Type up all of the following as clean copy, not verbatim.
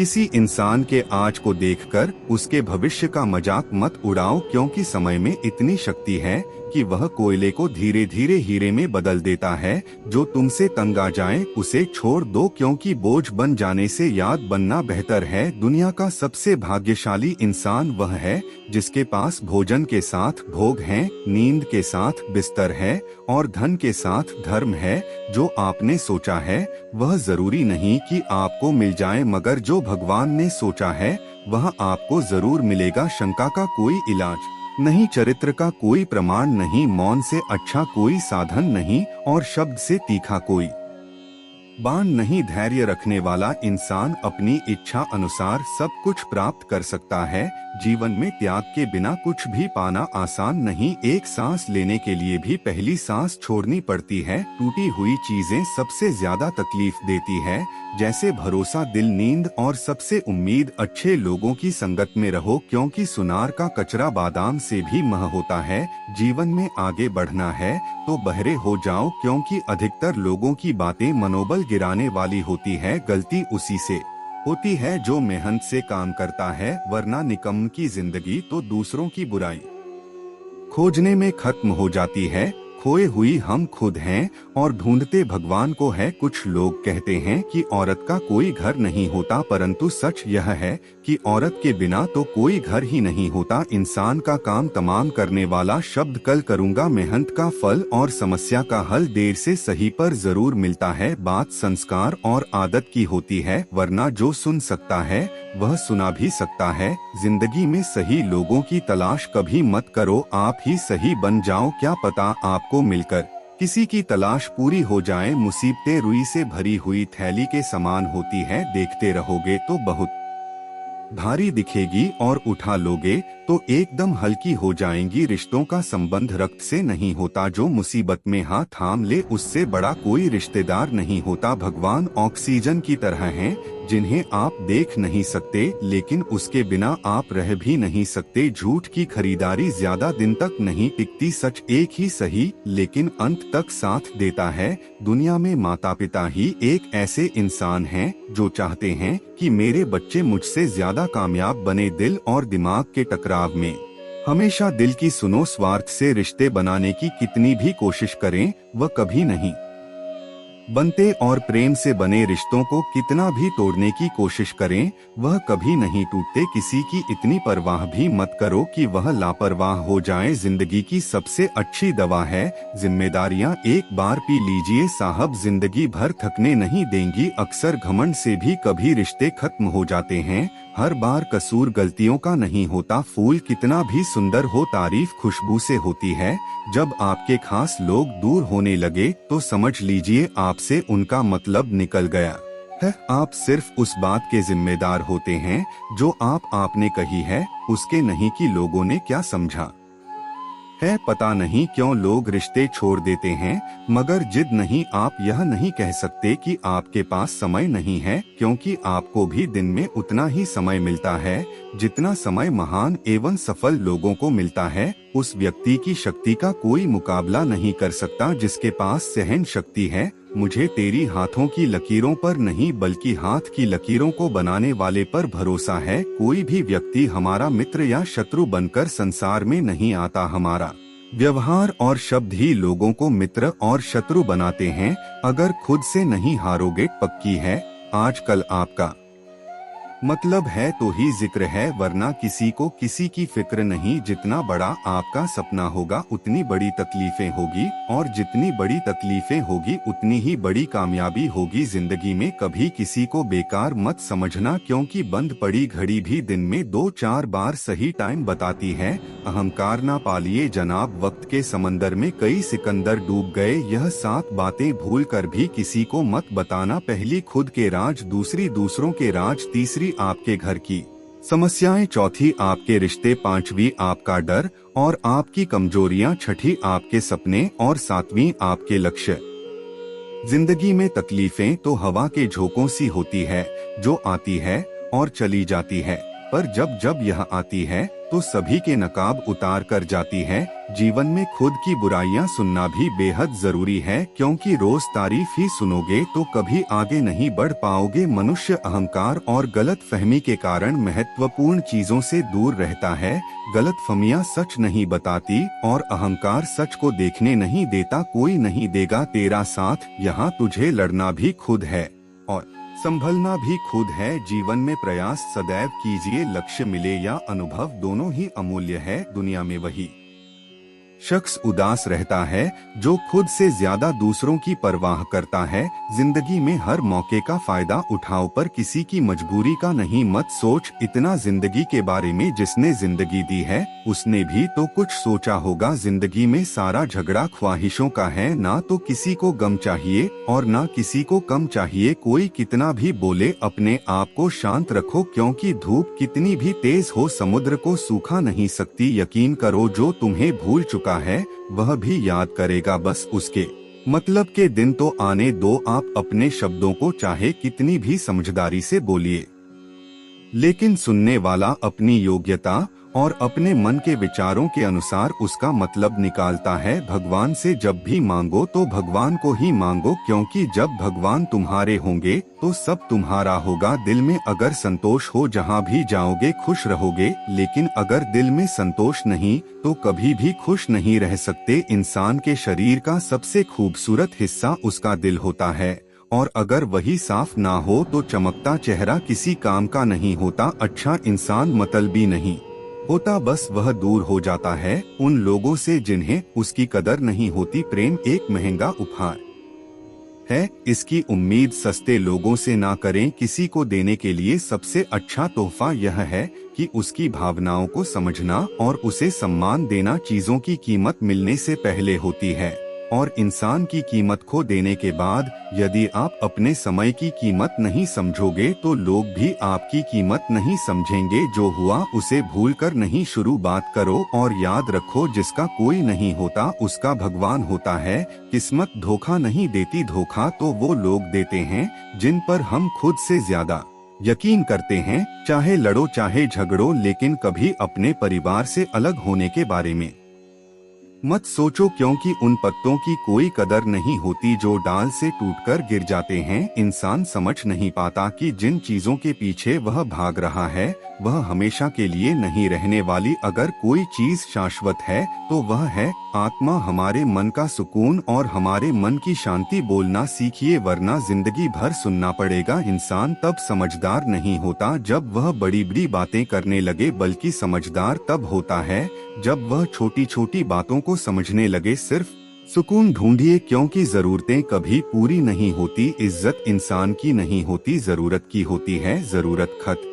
किसी इंसान के आज को देखकर उसके भविष्य का मजाक मत उड़ाओ, क्योंकि समय में इतनी शक्ति है कि वह कोयले को धीरे धीरे हीरे में बदल देता है। जो तुमसे तंग आ जाए उसे छोड़ दो, क्योंकि बोझ बन जाने से याद बनना बेहतर है। दुनिया का सबसे भाग्यशाली इंसान वह है जिसके पास भोजन के साथ भोग हैं, नींद के साथ बिस्तर है और धन के साथ धर्म है। जो आपने सोचा है वह जरूरी नहीं कि आपको मिल जाए, मगर जो भगवान ने सोचा है वह आपको जरूर मिलेगा। शंका का कोई इलाज नहीं, चरित्र का कोई प्रमाण नहीं, मौन से अच्छा कोई साधन नहीं और शब्द से तीखा कोई बाण नहीं। धैर्य रखने वाला इंसान अपनी इच्छा अनुसार सब कुछ प्राप्त कर सकता है। जीवन में त्याग के बिना कुछ भी पाना आसान नहीं। एक सांस लेने के लिए भी पहली सांस छोड़नी पड़ती है। टूटी हुई चीजें सबसे ज्यादा तकलीफ देती है, जैसे भरोसा, दिल, नींद और सबसे उम्मीद। अच्छे लोगों की संगत में रहो, क्योंकि सुनार का कचरा बादाम से भी मह होता है। जीवन में आगे बढ़ना है तो बहरे हो जाओ, क्योंकि अधिकतर लोगों की बातें मनोबल गिराने वाली होती है। गलती उसी से होती है जो मेहनत से काम करता है, वरना निकम्म की जिंदगी तो दूसरों की बुराई खोजने में खत्म हो जाती है। खोए हुई हम खुद हैं और ढूंढते भगवान को है। कुछ लोग कहते हैं कि औरत का कोई घर नहीं होता, परंतु सच यह है कि औरत के बिना तो कोई घर ही नहीं होता। इंसान का काम तमाम करने वाला शब्द कल करूंगा, मेहनत का फल और समस्या का हल देर से सही पर जरूर मिलता है। बात संस्कार और आदत की होती है, वरना जो सुन सकता है वह सुना भी सकता है। जिंदगी में सही लोगों की तलाश कभी मत करो, आप ही सही बन जाओ। क्या पता आपको मिलकर किसी की तलाश पूरी हो जाए। मुसीबतें रुई से भरी हुई थैली के समान होती है, देखते रहोगे तो बहुत भारी दिखेगी और उठा लोगे तो एकदम हल्की हो जाएंगी। रिश्तों का संबंध रक्त से नहीं होता, जो मुसीबत में हाथ थाम ले उससे बड़ा कोई रिश्तेदार नहीं होता। भगवान ऑक्सीजन की तरह हैं, जिन्हें आप देख नहीं सकते, लेकिन उसके बिना आप रह भी नहीं सकते। झूठ की खरीदारी ज्यादा दिन तक नहीं टिकती, सच एक ही सही लेकिन अंत तक साथ देता है। दुनिया में माता पिता ही एक ऐसे इंसान हैं जो चाहते हैं कि मेरे बच्चे मुझसे ज्यादा कामयाब बने। दिल और दिमाग के टकराव में हमेशा दिल की सुनो। स्वार्थ से रिश्ते बनाने की कितनी भी कोशिश करें वह कभी नहीं बनते, और प्रेम से बने रिश्तों को कितना भी तोड़ने की कोशिश करें वह कभी नहीं टूटते। किसी की इतनी परवाह भी मत करो कि वह लापरवाह हो जाए। जिंदगी की सबसे अच्छी दवा है जिम्मेदारियां। एक बार पी लीजिए साहब, जिंदगी भर थकने नहीं देंगी। अक्सर घमंड से भी कभी रिश्ते खत्म हो जाते हैं। हर बार कसूर गलतियों का नहीं होता। फूल कितना भी सुंदर हो, तारीफ खुशबू से होती है। जब आपके खास लोग दूर होने लगे तो समझ लीजिए आपसे उनका मतलब निकल गया है। आप सिर्फ उस बात के जिम्मेदार होते हैं जो आपने कही है, उसके नहीं कि लोगों ने क्या समझा है। पता नहीं क्यों लोग रिश्ते छोड़ देते हैं, मगर जिद नहीं। आप यह नहीं कह सकते कि आपके पास समय नहीं है, क्योंकि आपको भी दिन में उतना ही समय मिलता है जितना समय महान एवं सफल लोगों को मिलता है। उस व्यक्ति की शक्ति का कोई मुकाबला नहीं कर सकता जिसके पास सहन शक्ति है। मुझे तेरी हाथों की लकीरों पर नहीं, बल्कि हाथ की लकीरों को बनाने वाले पर भरोसा है। कोई भी व्यक्ति हमारा मित्र या शत्रु बनकर संसार में नहीं आता। हमारा व्यवहार और शब्द ही लोगों को मित्र और शत्रु बनाते हैं। अगर खुद से नहीं हारोगे, पक्की है आजकल आपका मतलब है तो ही जिक्र है, वरना किसी को किसी की फिक्र नहीं। जितना बड़ा आपका सपना होगा उतनी बड़ी तकलीफें होगी, और जितनी बड़ी तकलीफें होगी उतनी ही बड़ी कामयाबी होगी। जिंदगी में कभी किसी को बेकार मत समझना, क्योंकि बंद पड़ी घड़ी भी दिन में 2-4 बार सही टाइम बताती है। अहंकार ना पालिए जनाब, वक्त के समंदर में कई सिकंदर डूब गए। यह 7 बातें भूल कर भी किसी को मत बताना। पहली खुद के राज, दूसरी दूसरों के राज, तीसरी आपके घर की समस्याएं, चौथी आपके रिश्ते, पांचवी आपका डर और आपकी कमजोरियां, छठी आपके सपने और सातवीं आपके लक्ष्य। जिंदगी में तकलीफें तो हवा के झोंकों सी होती है, जो आती है और चली जाती है, पर जब जब यह आती है तो सभी के नकाब उतार कर जाती है। जीवन में खुद की बुराइयां सुनना भी बेहद जरूरी है, क्योंकि रोज तारीफ ही सुनोगे तो कभी आगे नहीं बढ़ पाओगे। मनुष्य अहंकार और गलत फहमी के कारण महत्वपूर्ण चीजों से दूर रहता है। गलत फहमियां सच नहीं बताती और अहंकार सच को देखने नहीं देता। कोई नहीं देगा तेरा साथ, यहाँ तुझे लड़ना भी खुद है और संभलना भी खुद है। जीवन में प्रयास सदैव कीजिए, लक्ष्य मिले या अनुभव दोनों ही अमूल्य है। दुनिया में वही शख्स उदास रहता है जो खुद से ज्यादा दूसरों की परवाह करता है। जिंदगी में हर मौके का फायदा उठाओ, पर किसी की मजबूरी का नहीं मत सोच। इतना जिंदगी के बारे में जिसने जिंदगी दी है उसने भी तो कुछ सोचा होगा। जिंदगी में सारा झगड़ा ख्वाहिशों का है, ना तो किसी को गम चाहिए और ना किसी को कम चाहिए। कोई कितना भी बोले अपने आप को शांत रखो, क्योंकि धूप कितनी भी तेज हो समुद्र को सूखा नहीं सकती। यकीन करो जो तुम्हें भूल चुका है वह भी याद करेगा, बस उसके मतलब के दिन तो आने दो। आप अपने शब्दों को चाहे कितनी भी समझदारी से बोलिए, लेकिन सुनने वाला अपनी योग्यता और अपने मन के विचारों के अनुसार उसका मतलब निकालता है। भगवान से जब भी मांगो तो भगवान को ही मांगो, क्योंकि जब भगवान तुम्हारे होंगे तो सब तुम्हारा होगा। दिल में अगर संतोष हो जहाँ भी जाओगे खुश रहोगे, लेकिन अगर दिल में संतोष नहीं तो कभी भी खुश नहीं रह सकते। इंसान के शरीर का सबसे खूबसूरत हिस्सा उसका दिल होता है, और अगर वही साफ ना हो तो चमकता चेहरा किसी काम का नहीं होता। अच्छा इंसान मतलबी नहीं होता, बस वह दूर हो जाता है उन लोगों से जिन्हें उसकी कदर नहीं होती। प्रेम एक महंगा उपहार है, इसकी उम्मीद सस्ते लोगों से ना करें। किसी को देने के लिए सबसे अच्छा तोहफा यह है कि उसकी भावनाओं को समझना और उसे सम्मान देना। चीजों की कीमत मिलने से पहले होती है और इंसान की कीमत खो देने के बाद। यदि आप अपने समय की कीमत नहीं समझोगे तो लोग भी आपकी कीमत नहीं समझेंगे। जो हुआ उसे भूलकर नहीं शुरुआत करो, और याद रखो जिसका कोई नहीं होता उसका भगवान होता है। किस्मत धोखा नहीं देती, धोखा तो वो लोग देते हैं जिन पर हम खुद से ज्यादा यकीन करते हैं। चाहे लड़ो चाहे झगड़ो, लेकिन कभी अपने परिवार से अलग होने के बारे में मत सोचो, क्योंकि उन पत्तों की कोई कदर नहीं होती जो डाल से टूटकर गिर जाते हैं। इंसान समझ नहीं पाता कि जिन चीजों के पीछे वह भाग रहा है वह हमेशा के लिए नहीं रहने वाली। अगर कोई चीज शाश्वत है तो वह है आत्मा, हमारे मन का सुकून और हमारे मन की शांति। बोलना सीखिए, वरना जिंदगी भर सुनना पड़ेगा। इंसान तब समझदार नहीं होता जब वह बड़ी बड़ी बातें करने लगे, बल्कि समझदार तब होता है जब वह छोटी छोटी बातों को समझने लगे। सिर्फ सुकून ढूंढिए, क्योंकि जरूरतें कभी पूरी नहीं होती। इज्जत इंसान की नहीं होती, जरूरत की होती है। जरूरत खत्म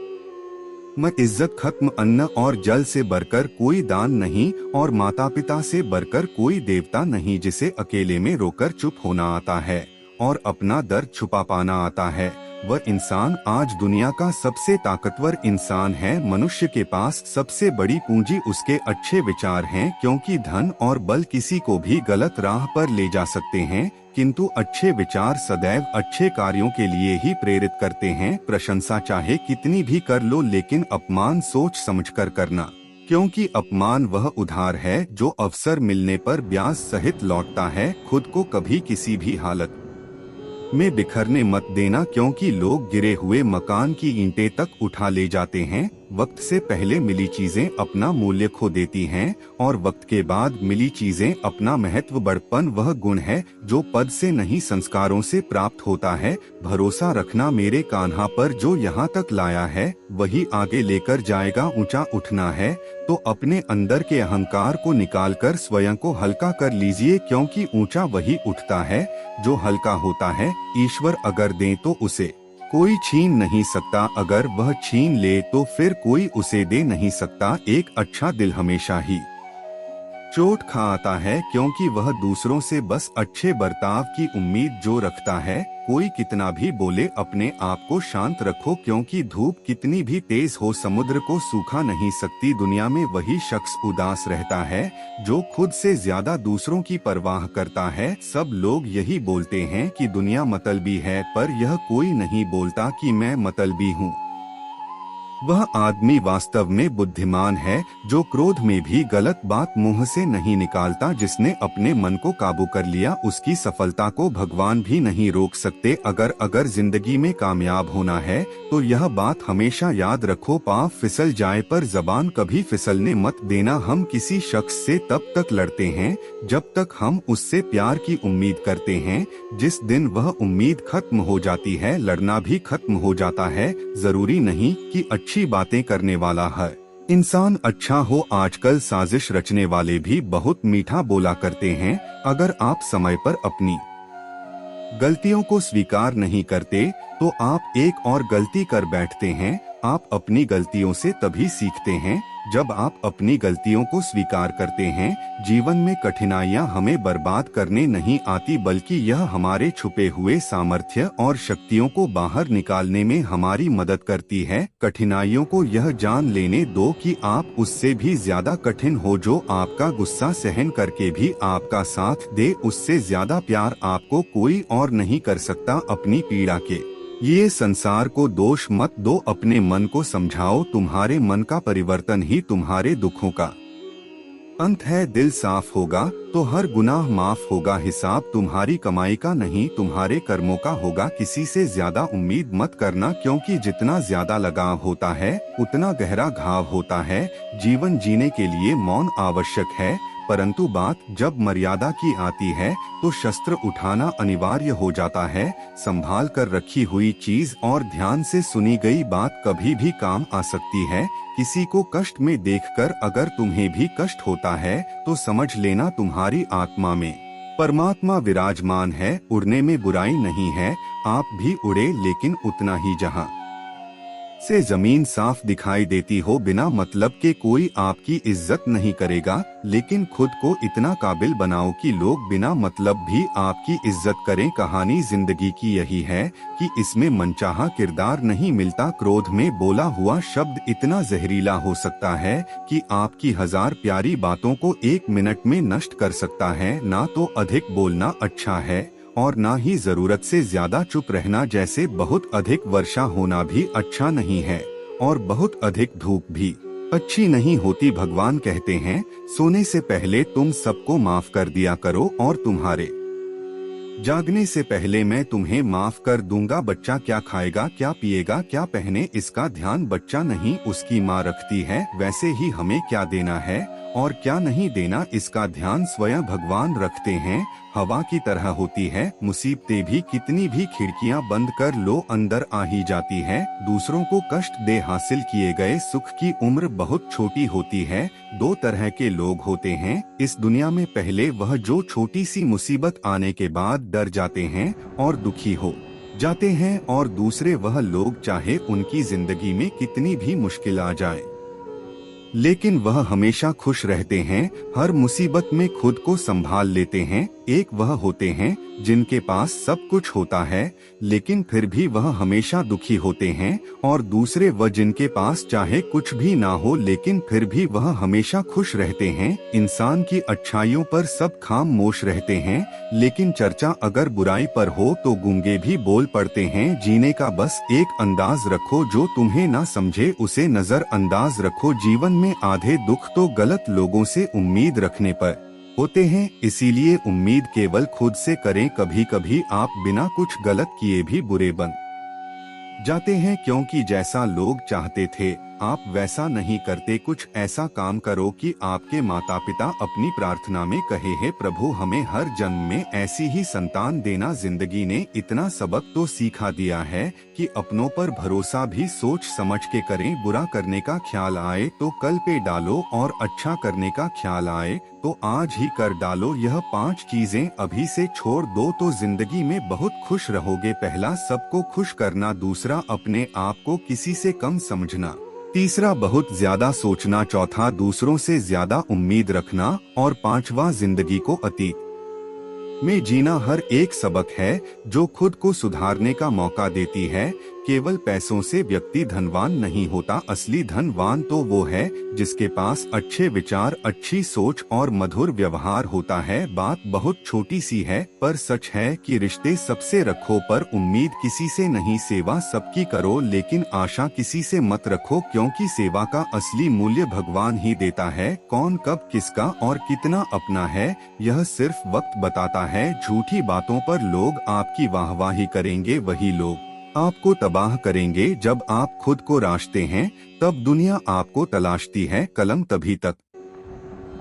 इज्जत खत्म। अन्न और जल से बढ़कर कोई दान नहीं, और माता पिता से बढ़कर कोई देवता नहीं। जिसे अकेले में रोकर चुप होना आता है और अपना दर्द छुपा पाना आता है, वह इंसान आज दुनिया का सबसे ताकतवर इंसान है। मनुष्य के पास सबसे बड़ी पूंजी उसके अच्छे विचार हैं, क्योंकि धन और बल किसी को भी गलत राह पर ले जा सकते हैं, किंतु अच्छे विचार सदैव अच्छे कार्यों के लिए ही प्रेरित करते हैं। प्रशंसा चाहे कितनी भी कर लो, लेकिन अपमान सोच समझकर करना, क्योंकि अपमान वह उधार है जो अवसर मिलने पर ब्याज सहित लौटता है। खुद को कभी किसी भी हालत में बिखरने मत देना, क्योंकि लोग गिरे हुए मकान की ईंटें तक उठा ले जाते हैं। वक्त से पहले मिली चीजें अपना मूल्य खो देती हैं, और वक्त के बाद मिली चीजें अपना महत्व। बड़पन वह गुण है जो पद से नहीं संस्कारों से प्राप्त होता है। भरोसा रखना मेरे कान्हा पर, जो यहाँ तक लाया है वही आगे लेकर जाएगा। ऊंचा उठना है तो अपने अंदर के अहंकार को निकालकर स्वयं को हल्का कर लीजिए, क्योंकि ऊंचा वही उठता है जो हल्का होता है। ईश्वर अगर दे तो उसे कोई छीन नहीं सकता, अगर वह छीन ले तो फिर कोई उसे दे नहीं सकता। एक अच्छा दिल हमेशा ही चोट खा आता है, क्योंकि वह दूसरों से बस अच्छे बर्ताव की उम्मीद जो रखता है। कोई कितना भी बोले अपने आप को शांत रखो, क्योंकि धूप कितनी भी तेज हो समुद्र को सूखा नहीं सकती। दुनिया में वही शख्स उदास रहता है जो खुद से ज्यादा दूसरों की परवाह करता है। सब लोग यही बोलते हैं कि दुनिया मतलबी है, पर यह कोई नहीं बोलता कि मैं मतलबी हूँ। वह आदमी वास्तव में बुद्धिमान है जो क्रोध में भी गलत बात मुंह से नहीं निकालता। जिसने अपने मन को काबू कर लिया उसकी सफलता को भगवान भी नहीं रोक सकते। अगर जिंदगी में कामयाब होना है तो यह बात हमेशा याद रखो, पाँव फिसल जाए पर जबान कभी फिसलने मत देना। हम किसी शख्स से तब तक लड़ते हैं जब तक हम उससे प्यार की उम्मीद करते हैं। जिस दिन वह उम्मीद खत्म हो जाती है लड़ना भी खत्म हो जाता है। जरूरी नहीं कि अच्छी बातें करने वाला है इंसान अच्छा हो। आजकल साजिश रचने वाले भी बहुत मीठा बोला करते हैं। अगर आप समय पर अपनी गलतियों को स्वीकार नहीं करते तो आप एक और गलती कर बैठते हैं। आप अपनी गलतियों से तभी सीखते हैं जब आप अपनी गलतियों को स्वीकार करते हैं। जीवन में कठिनाइयां हमें बर्बाद करने नहीं आती बल्कि यह हमारे छुपे हुए सामर्थ्य और शक्तियों को बाहर निकालने में हमारी मदद करती है। कठिनाइयों को यह जान लेने दो कि आप उससे भी ज्यादा कठिन हो। जो आपका गुस्सा सहन करके भी आपका साथ दे उससे ज्यादा प्यार आपको कोई और नहीं कर सकता। अपनी पीड़ा के ये संसार को दोष मत दो, अपने मन को समझाओ। तुम्हारे मन का परिवर्तन ही तुम्हारे दुखों का अंत है। दिल साफ होगा तो हर गुनाह माफ होगा। हिसाब तुम्हारी कमाई का नहीं तुम्हारे कर्मों का होगा। किसी से ज्यादा उम्मीद मत करना क्योंकि जितना ज्यादा लगाव होता है उतना गहरा घाव होता है। जीवन जीने के लिए मौन आवश्यक है, परंतु बात जब मर्यादा की आती है तो शस्त्र उठाना अनिवार्य हो जाता है। संभाल कर रखी हुई चीज और ध्यान से सुनी गई बात कभी भी काम आ सकती है। किसी को कष्ट में देखकर अगर तुम्हें भी कष्ट होता है तो समझ लेना तुम्हारी आत्मा में परमात्मा विराजमान है। उड़ने में बुराई नहीं है, आप भी उड़े लेकिन उतना ही जहाँ से जमीन साफ दिखाई देती हो। बिना मतलब के कोई आपकी इज्जत नहीं करेगा, लेकिन खुद को इतना काबिल बनाओ कि लोग बिना मतलब भी आपकी इज्जत करें। कहानी जिंदगी की यही है कि इसमें मनचाहा किरदार नहीं मिलता। क्रोध में बोला हुआ शब्द इतना जहरीला हो सकता है कि आपकी 1000 प्यारी बातों को 1 मिनट में नष्ट कर सकता है। ना तो अधिक बोलना अच्छा है और ना ही जरूरत से ज्यादा चुप रहना। जैसे बहुत अधिक वर्षा होना भी अच्छा नहीं है और बहुत अधिक धूप भी अच्छी नहीं होती। भगवान कहते हैं सोने से पहले तुम सबको माफ कर दिया करो और तुम्हारे जागने से पहले मैं तुम्हें माफ कर दूंगा। बच्चा क्या खाएगा, क्या पिएगा, क्या पहने, इसका ध्यान बच्चा नहीं उसकी माँ रखती है। वैसे ही हमें क्या देना है और क्या नहीं देना इसका ध्यान स्वयं भगवान रखते हैं। हवा की तरह होती है, मुसीबतें भी कितनी भी खिड़कियां बंद कर लो अंदर आ ही जाती है। दूसरों को कष्ट दे हासिल किए गए सुख की उम्र बहुत छोटी होती है। 2 तरह के लोग होते हैं इस दुनिया में, पहले वह जो छोटी सी मुसीबत आने के बाद डर जाते हैं और दुखी हो जाते हैं, और दूसरे वह लोग चाहे उनकी जिंदगी में कितनी भी मुश्किल आ जाए लेकिन वह हमेशा खुश रहते हैं, हर मुसीबत में खुद को संभाल लेते हैं। एक वह होते हैं जिनके पास सब कुछ होता है लेकिन फिर भी वह हमेशा दुखी होते हैं, और दूसरे वह जिनके पास चाहे कुछ भी ना हो लेकिन फिर भी वह हमेशा खुश रहते हैं। इंसान की अच्छाइयों पर सब खामोश रहते हैं लेकिन चर्चा अगर बुराई पर हो तो गूंगे भी बोल पड़ते हैं। जीने का बस एक अंदाज रखो, जो तुम्हें ना समझे उसे नजरअंदाज रखो। जीवन में आधे दुख तो गलत लोगों से उम्मीद रखने पर होते हैं, इसीलिए उम्मीद केवल खुद से करें। कभी कभी आप बिना कुछ गलत किए भी बुरे बन जाते हैं, क्योंकि जैसा लोग चाहते थे आप वैसा नहीं करते। कुछ ऐसा काम करो कि आपके माता पिता अपनी प्रार्थना में कहे, हे प्रभु हमें हर जन्म में ऐसी ही संतान देना। जिंदगी ने इतना सबक तो सिखा दिया है कि अपनों पर भरोसा भी सोच समझ के करें। बुरा करने का ख्याल आए तो कल पे डालो, और अच्छा करने का ख्याल आए तो आज ही कर डालो। यह 5 चीजें अभी से छोड़ दो तो जिंदगी में बहुत खुश रहोगे। पहला, सबको खुश करना। दूसरा, अपने आप को किसी से कम समझना। तीसरा, बहुत ज्यादा सोचना। चौथा, दूसरों से ज्यादा उम्मीद रखना। और 5वां, जिंदगी को अतीत में जीना। हर एक सबक है जो खुद को सुधारने का मौका देती है, केवल पैसों से व्यक्ति धनवान नहीं होता, असली धनवान तो वो है जिसके पास अच्छे विचार, अच्छी सोच और मधुर व्यवहार होता है। बात बहुत छोटी सी है पर सच है कि रिश्ते सबसे रखो पर उम्मीद किसी से नहीं, सेवा सबकी करो लेकिन आशा किसी से मत रखो, क्योंकि सेवा का असली मूल्य भगवान ही देता है। कौन कब किसका और कितना अपना है यह सिर्फ वक्त बताता है। झूठी बातों पर लोग आपकी वाहवाही करेंगे, वही लोग आपको तबाह करेंगे। जब आप खुद को राशते हैं तब दुनिया आपको तलाशती है। कलम तभी तक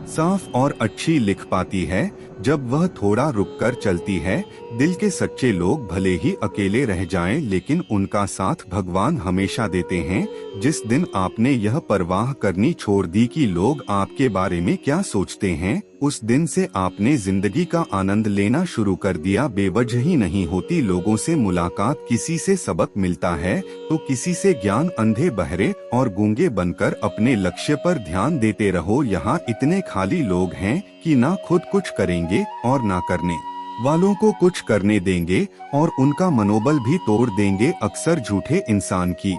साफ और अच्छी लिख पाती है जब वह थोड़ा रुककर चलती है। दिल के सच्चे लोग भले ही अकेले रह जाएं, लेकिन उनका साथ भगवान हमेशा देते हैं। जिस दिन आपने यह परवाह करनी छोड़ दी कि लोग आपके बारे में क्या सोचते हैं, उस दिन से आपने जिंदगी का आनंद लेना शुरू कर दिया। बेवजह ही नहीं होती लोगों से मुलाकात, किसी से सबक मिलता है तो किसी से ज्ञान। अंधे बहरे और गूंगे बनकर अपने लक्ष्य पर ध्यान देते रहो। यहाँ इतने खाली लोग हैं कि ना खुद कुछ करेंगे और ना करने वालों को कुछ करने देंगे और उनका मनोबल भी तोड़ देंगे। अक्सर झूठे इंसान की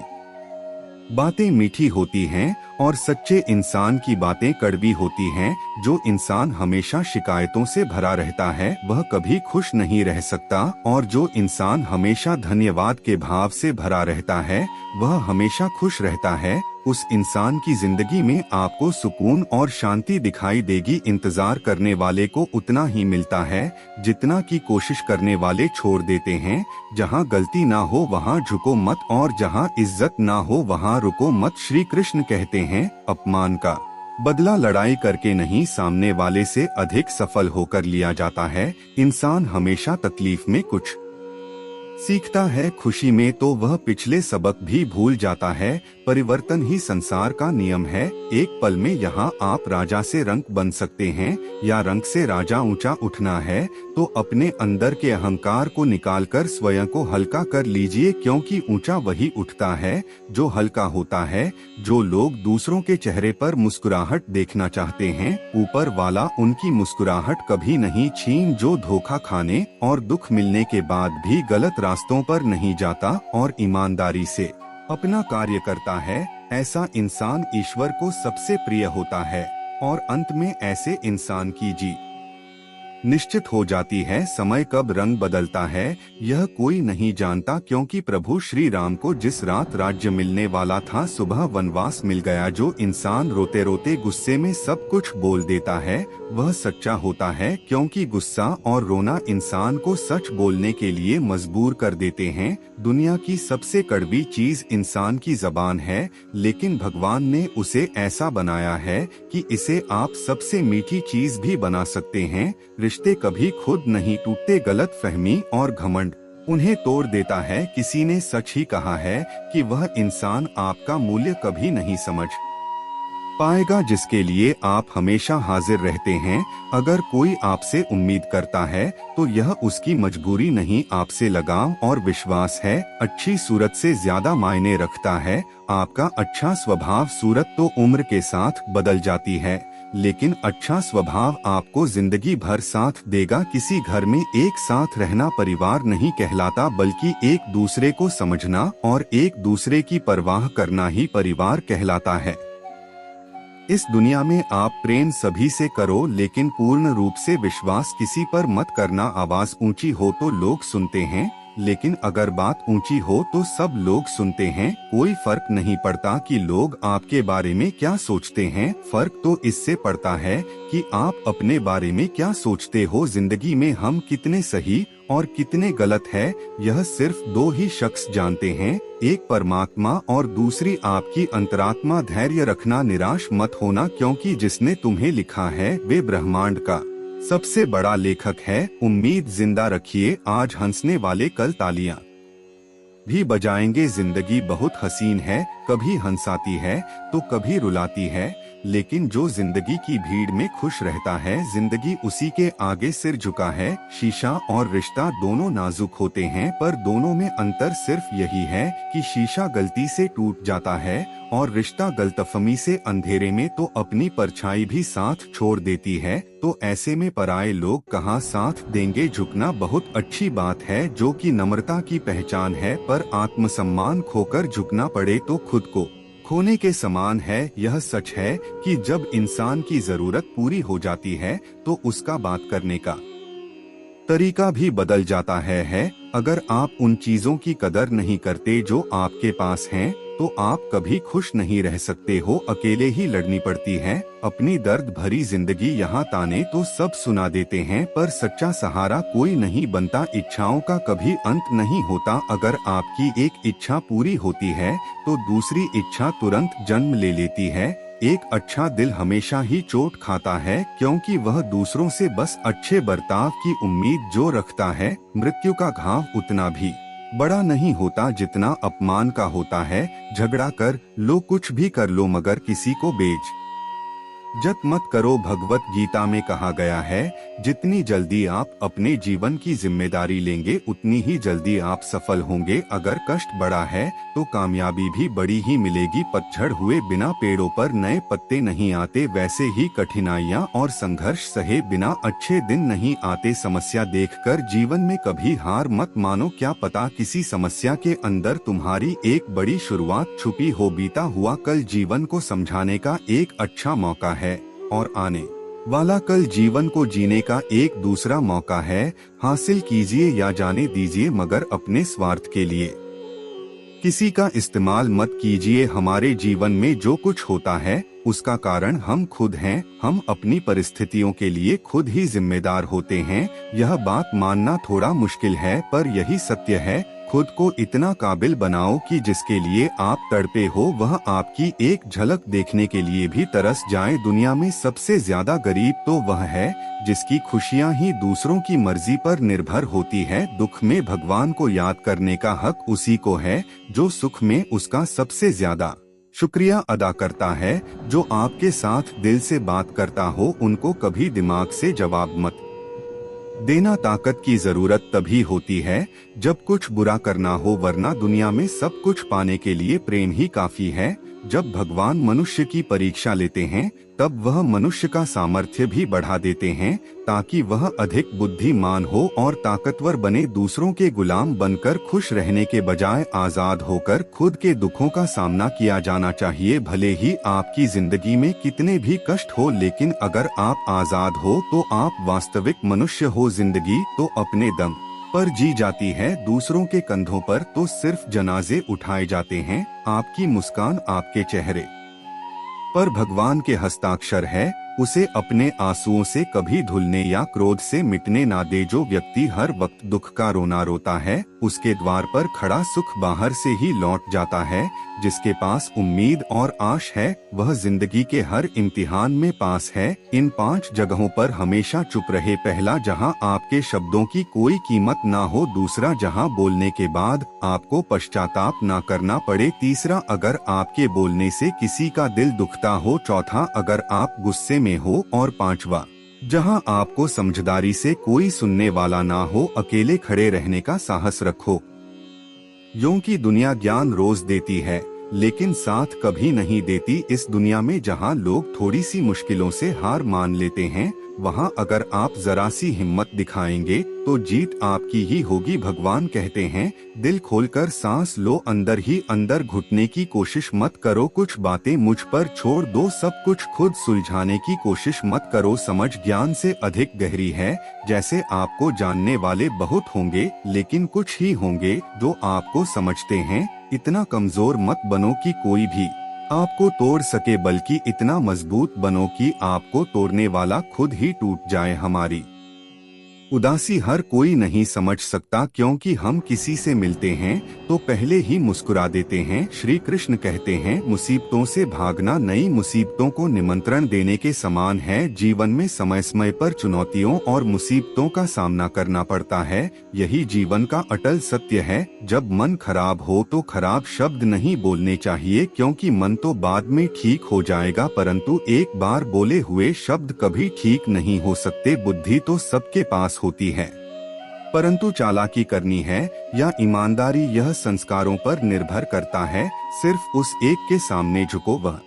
बातें मीठी होती हैं और सच्चे इंसान की बातें कड़वी होती हैं। जो इंसान हमेशा शिकायतों से भरा रहता है वह कभी खुश नहीं रह सकता, और जो इंसान हमेशा धन्यवाद के भाव से भरा रहता है वह हमेशा खुश रहता है। उस इंसान की जिंदगी में आपको सुकून और शांति दिखाई देगी। इंतजार करने वाले को उतना ही मिलता है जितना की कोशिश करने वाले छोड़ देते हैं। जहाँ गलती ना हो वहाँ झुको मत, और जहाँ इज्जत ना हो वहाँ रुको मत। श्री कृष्ण कहते हैं, अपमान का बदला लड़ाई करके नहीं, सामने वाले से अधिक सफल होकर लिया जाता है। इंसान हमेशा तकलीफ में कुछ सीखता है, खुशी में तो वह पिछले सबक भी भूल जाता है। परिवर्तन ही संसार का नियम है। एक पल में यहाँ आप राजा से रंक बन सकते हैं या रंक से राजा ऊंचा उठना है तो अपने अंदर के अहंकार को निकालकर स्वयं को हल्का कर लीजिए, क्योंकि ऊंचा वही उठता है जो हल्का होता है। जो लोग दूसरों के चेहरे पर मुस्कुराहट देखना चाहते हैं, ऊपर वाला उनकी मुस्कुराहट कभी नहीं छीन। जो धोखा खाने और दुख मिलने के बाद भी गलत रास्तों पर नहीं जाता और ईमानदारी से अपना कार्य करता है, ऐसा इंसान ईश्वर को सबसे प्रिय होता है। और अंत में ऐसे इंसान की जीत निश्चित हो जाती है। समय कब रंग बदलता है यह कोई नहीं जानता, क्योंकि प्रभु श्री राम को जिस रात राज्य मिलने वाला था सुबह वनवास मिल गया। जो इंसान रोते रोते गुस्से में सब कुछ बोल देता है वह सच्चा होता है, क्योंकि गुस्सा और रोना इंसान को सच बोलने के लिए मजबूर कर देते हैं। दुनिया की सबसे कड़वी चीज इंसान की जबान है, लेकिन भगवान ने उसे ऐसा बनाया है कि इसे आप सबसे मीठी चीज भी बना सकते हैं। रिश्ते कभी खुद नहीं टूटते, गलत फहमी और घमंड उन्हें तोड़ देता है। किसी ने सच ही कहा है कि वह इंसान आपका मूल्य कभी नहीं समझ पाएगा जिसके लिए आप हमेशा हाजिर रहते हैं। अगर कोई आपसे उम्मीद करता है तो यह उसकी मजबूरी नहीं, आपसे लगाव और विश्वास है। अच्छी सूरत से ज्यादा मायने रखता है। आपका अच्छा स्वभाव सूरत तो उम्र के साथ बदल जाती है, लेकिन अच्छा स्वभाव आपको जिंदगी भर साथ देगा। किसी घर में एक साथ रहना परिवार नहीं कहलाता, बल्कि एक दूसरे को समझना और एक दूसरे की परवाह करना ही परिवार कहलाता है। इस दुनिया में आप प्रेम सभी से करो, लेकिन पूर्ण रूप से विश्वास किसी पर मत करना। आवाज ऊंची हो तो लोग सुनते हैं, लेकिन अगर बात ऊंची हो तो सब लोग सुनते हैं। कोई फर्क नहीं पड़ता कि लोग आपके बारे में क्या सोचते हैं, फर्क तो इससे पड़ता है कि आप अपने बारे में क्या सोचते हो। जिंदगी में हम कितने सही और कितने गलत है यह सिर्फ दो ही शख्स जानते हैं, एक परमात्मा और दूसरी आपकी अंतरात्मा। धैर्य रखना, निराश मत होना, क्योंकि जिसने तुम्हें लिखा है वे ब्रह्मांड का सबसे बड़ा लेखक है। उम्मीद जिंदा रखिए, आज हंसने वाले कल तालियां भी बजाएंगे। जिंदगी बहुत हसीन है, कभी हंसाती है तो कभी रुलाती है, लेकिन जो जिंदगी की भीड़ में खुश रहता है जिंदगी उसी के आगे सिर झुका है। शीशा और रिश्ता दोनों नाजुक होते हैं, पर दोनों में अंतर सिर्फ यही है कि शीशा गलती से टूट जाता है और रिश्ता गलतफहमी से अंधेरे में तो अपनी परछाई भी साथ छोड़ देती है। तो ऐसे में पराये लोग कहाँ साथ देंगे। झुकना बहुत अच्छी बात है जो कि नम्रता की पहचान है, पर आत्मसम्मान खोकर झुकना पड़े तो खुद को खोने के समान है। यह सच है कि जब इंसान की जरूरत पूरी हो जाती है तो उसका बात करने का तरीका भी बदल जाता है। अगर आप उन चीजों की कदर नहीं करते जो आपके पास हैं, तो आप कभी खुश नहीं रह सकते हो, अकेले ही लड़नी पड़ती है। अपनी दर्द भरी जिंदगी यहाँ ताने तो सब सुना देते हैं, पर सच्चा सहारा कोई नहीं बनता। इच्छाओं का कभी अंत नहीं होता। अगर आपकी एक इच्छा पूरी होती है तो दूसरी इच्छा तुरंत जन्म ले लेती है। एक अच्छा दिल हमेशा ही चोट खाता है, क्योंकि वह दूसरों से बस अच्छे बर्ताव की उम्मीद जो रखता है। मृत्यु का घाव उतना भी बड़ा नहीं होता जितना अपमान का होता है। झगड़ा कर लो, कुछ भी कर लो, मगर किसी को बेइज्जत मत करो। भगवत गीता में कहा गया है, जितनी जल्दी आप अपने जीवन की जिम्मेदारी लेंगे उतनी ही जल्दी आप सफल होंगे। अगर कष्ट बड़ा है तो कामयाबी भी बड़ी ही मिलेगी। पतझड़ हुए बिना पेड़ों पर नए पत्ते नहीं आते, वैसे ही कठिनाइयाँ और संघर्ष सहे बिना अच्छे दिन नहीं आते। समस्या देखकर जीवन में कभी हार मत मानो, क्या पता किसी समस्या के अंदर तुम्हारी एक बड़ी शुरुआत छुपी हो। बीता हुआ कल जीवन को समझाने का एक अच्छा मौका है और आने वाला कल जीवन को जीने का एक दूसरा मौका है। हासिल कीजिए या जाने दीजिए, मगर अपने स्वार्थ के लिए किसी का इस्तेमाल मत कीजिए। हमारे जीवन में जो कुछ होता है उसका कारण हम खुद हैं। हम अपनी परिस्थितियों के लिए खुद ही जिम्मेदार होते हैं। यह बात मानना थोड़ा मुश्किल है, पर यही सत्य है। खुद को इतना काबिल बनाओ कि जिसके लिए आप तड़पे हो वह आपकी एक झलक देखने के लिए भी तरस जाए। दुनिया में सबसे ज्यादा गरीब तो वह है जिसकी खुशियां ही दूसरों की मर्जी पर निर्भर होती है। दुख में भगवान को याद करने का हक उसी को है जो सुख में उसका सबसे ज्यादा शुक्रिया अदा करता है। जो आपके साथ दिल से बात करता हो उनको कभी दिमाग से जवाब मत देना। ताकत की जरूरत तभी होती है जब कुछ बुरा करना हो, वरना दुनिया में सब कुछ पाने के लिए प्रेम ही काफी है। जब भगवान मनुष्य की परीक्षा लेते हैं तब वह मनुष्य का सामर्थ्य भी बढ़ा देते हैं, ताकि वह अधिक बुद्धिमान हो और ताकतवर बने। दूसरों के गुलाम बनकर खुश रहने के बजाय आजाद होकर खुद के दुखों का सामना किया जाना चाहिए। भले ही आपकी जिंदगी में कितने भी कष्ट हो, लेकिन अगर आप आजाद हो तो आप वास्तविक मनुष्य हो। जिंदगी तो अपने दम पर जी जाती है, दूसरों के कंधों पर तो सिर्फ जनाजे उठाए जाते हैं। आपकी मुस्कान आपके चेहरे पर भगवान के हस्ताक्षर है, उसे अपने आंसुओं से कभी धुलने या क्रोध से मिटने ना दे। जो व्यक्ति हर वक्त दुख का रोना रोता है उसके द्वार पर खड़ा सुख बाहर से ही लौट जाता है। जिसके पास उम्मीद और आश है वह जिंदगी के हर इम्तिहान में पास है। इन 5 जगहों पर हमेशा चुप रहे। पहला, जहां आपके शब्दों की कोई कीमत ना हो। दूसरा, जहां बोलने के बाद आपको पश्चाताप ना करना पड़े। तीसरा, अगर आपके बोलने से किसी का दिल दुखता हो। चौथा, अगर आप गुस्से में हो। और 5वां, जहां आपको समझदारी से कोई सुनने वाला ना हो। अकेले खड़े रहने का साहस रखो। यूं की दुनिया ज्ञान रोज देती है लेकिन साथ कभी नहीं देती। इस दुनिया में जहां लोग थोड़ी सी मुश्किलों से हार मान लेते हैं, वहां अगर आप जरा सी हिम्मत दिखाएंगे तो जीत आपकी ही होगी। भगवान कहते हैं, दिल खोलकर सांस लो, अंदर ही अंदर घुटने की कोशिश मत करो। कुछ बातें मुझ पर छोड़ दो, सब कुछ खुद सुलझाने की कोशिश मत करो। समझ ज्ञान से अधिक गहरी है। जैसे आपको जानने वाले बहुत होंगे लेकिन कुछ ही होंगे जो आपको समझते हैं। इतना कमजोर मत बनो कि कोई भी आपको तोड़ सके, बल्कि इतना मजबूत बनो कि आपको तोड़ने वाला खुद ही टूट जाए। हमारी उदासी हर कोई नहीं समझ सकता, क्योंकि हम किसी से मिलते हैं तो पहले ही मुस्कुरा देते हैं। श्री कृष्ण कहते हैं, मुसीबतों से भागना नई मुसीबतों को निमंत्रण देने के समान है। जीवन में समय समय पर चुनौतियों और मुसीबतों का सामना करना पड़ता है, यही जीवन का अटल सत्य है। जब मन खराब हो तो खराब शब्द नहीं बोलने चाहिए, क्योंकि मन तो बाद में ठीक हो जाएगा, परंतु एक बार बोले हुए शब्द कभी ठीक नहीं हो सकते। बुद्धि तो सबके पास होती है, परंतु चालाकी करनी है या ईमानदारी, यह संस्कारों पर निर्भर करता है। सिर्फ उस एक के सामने झुको, वह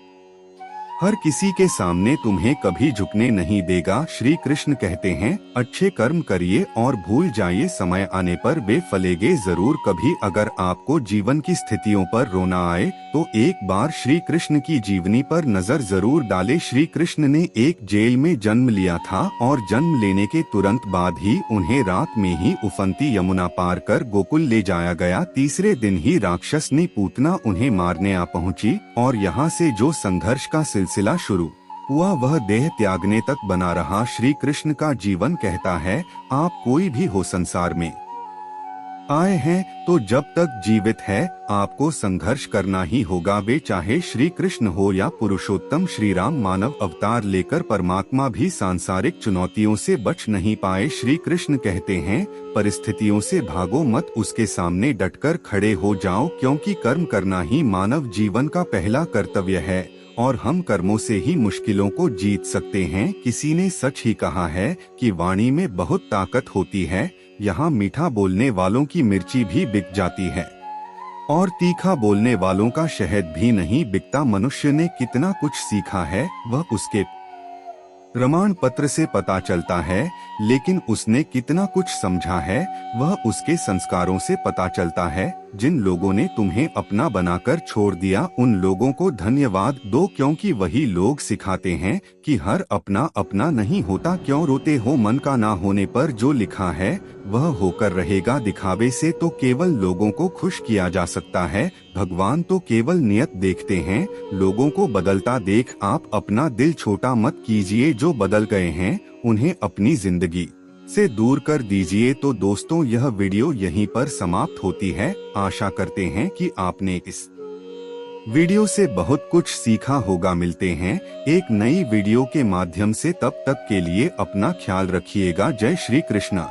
हर किसी के सामने तुम्हें कभी झुकने नहीं देगा। श्री कृष्ण कहते हैं, अच्छे कर्म करिए और भूल जाइए, समय आने पर वे फलेंगे जरूर। कभी अगर आपको जीवन की स्थितियों पर रोना आए तो एक बार श्री कृष्ण की जीवनी पर नजर जरूर डालें। श्री कृष्ण ने एक जेल में जन्म लिया था और जन्म लेने के तुरंत बाद ही उन्हें रात में ही उफनती यमुना पार कर गोकुल ले जाया गया। तीसरे दिन ही राक्षस ने पूतना उन्हें मारने आ पहुंची और यहाँ से जो संघर्ष का सिलसिला शुरू हुआ वह देह त्यागने तक बना रहा। श्री कृष्ण का जीवन कहता है, आप कोई भी हो संसार में आए हैं तो जब तक जीवित है आपको संघर्ष करना ही होगा। वे चाहे श्री कृष्ण हो या पुरुषोत्तम श्री राम, मानव अवतार लेकर परमात्मा भी सांसारिक चुनौतियों से बच नहीं पाए। श्री कृष्ण कहते हैं, परिस्थितियों से भागो मत, उसके सामने डटकर खड़े हो जाओ, क्योंकि कर्म करना ही मानव जीवन का पहला कर्तव्य है और हम कर्मों से ही मुश्किलों को जीत सकते हैं। किसी ने सच ही कहा है कि वाणी में बहुत ताकत होती है। यहाँ मीठा बोलने वालों की मिर्ची भी बिक जाती है और तीखा बोलने वालों का शहद भी नहीं बिकता। मनुष्य ने कितना कुछ सीखा है वह उसके प्रमाण पत्र से पता चलता है, लेकिन उसने कितना कुछ समझा है वह उसके संस्कारों से पता चलता है। जिन लोगों ने तुम्हें अपना बनाकर छोड़ दिया उन लोगों को धन्यवाद दो, क्योंकि वही लोग सिखाते हैं कि हर अपना अपना नहीं होता। क्यों रोते हो मन का ना होने पर, जो लिखा है वह होकर रहेगा। दिखावे से तो केवल लोगों को खुश किया जा सकता है, भगवान तो केवल नियत देखते हैं। लोगों को बदलता देख आप अपना दिल छोटा मत कीजिए, जो बदल गए हैं उन्हें अपनी जिंदगी से दूर कर दीजिए। तो दोस्तों, यह वीडियो यहीं पर समाप्त होती है। आशा करते हैं कि आपने इस वीडियो से बहुत कुछ सीखा होगा। मिलते हैं एक नई वीडियो के माध्यम से, तब तक के लिए अपना ख्याल रखिएगा। जय श्री कृष्ण।